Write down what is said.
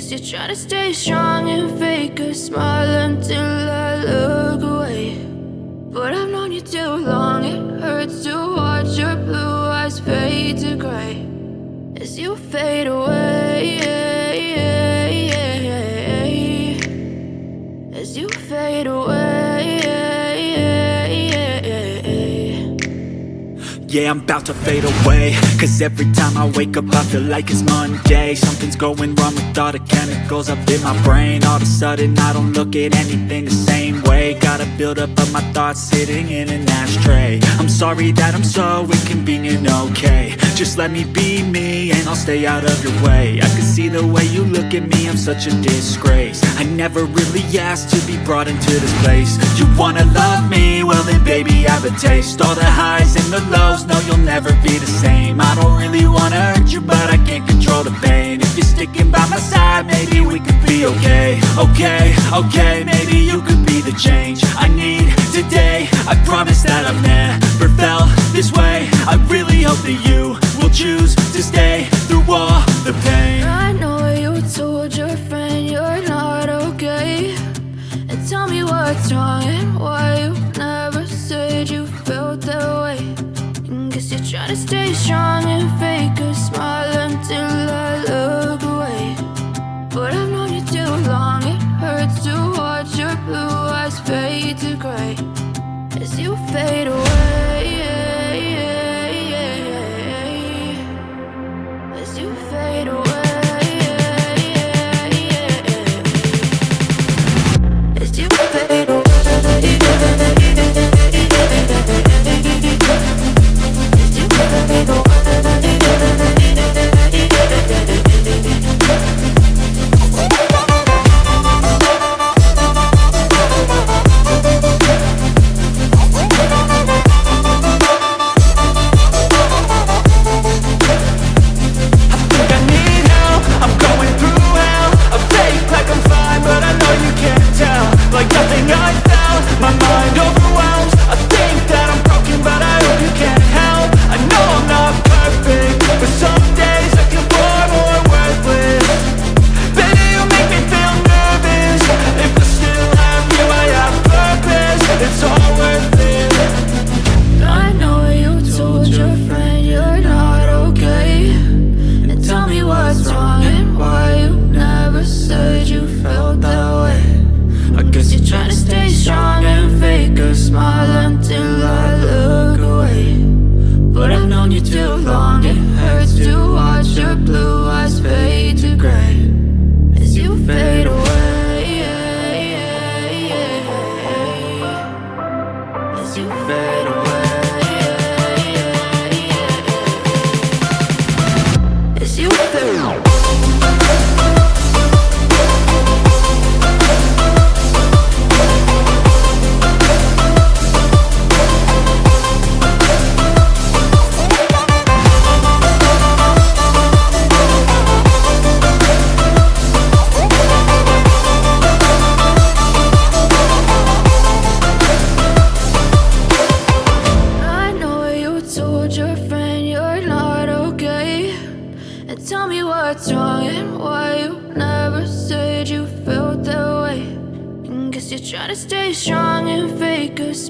Guess you're trying to stay strong and fake a smile until I look away. But I've known you too long, it hurts to watch your blue eyes fade to gray as you fade away, as you fade away. Yeah, I'm about to fade away, cause every time I wake up I feel like it's Monday. Something's going wrong with all the chemicals up in my brain. All of a sudden I don't look at anything the same way. Got a buildup of my thoughts sitting in an ashtray. I'm sorry that I'm so inconvenient, okay. Just let me be me and I'll stay out of your way. I can see the way you look at me, I'm such a disgrace. I never really asked to be brought into this place. You wanna love me? Well then baby I have a taste. All the highs and the lows, no you'll never be the same. I don't really wanna hurt you but I can't control the pain. If you're sticking by my side maybe we could be okay. Okay, maybe you could be the change I need today. I promise that I've never felt this way. I really hope that you will choose to stay through all the pain. I know you told your friend you're not okay, and tell me what's wrong and why you never said you felt that way. Guess you're trying to stay strong and fake a smile until I look away. But I've known you too long, it hurts to watch your blue eyes fade to gray as you fade away, as you fade away, as you fade away. Tell me what's wrong and why you never said you felt that way. Guess you're trying to stay strong and fake a smile.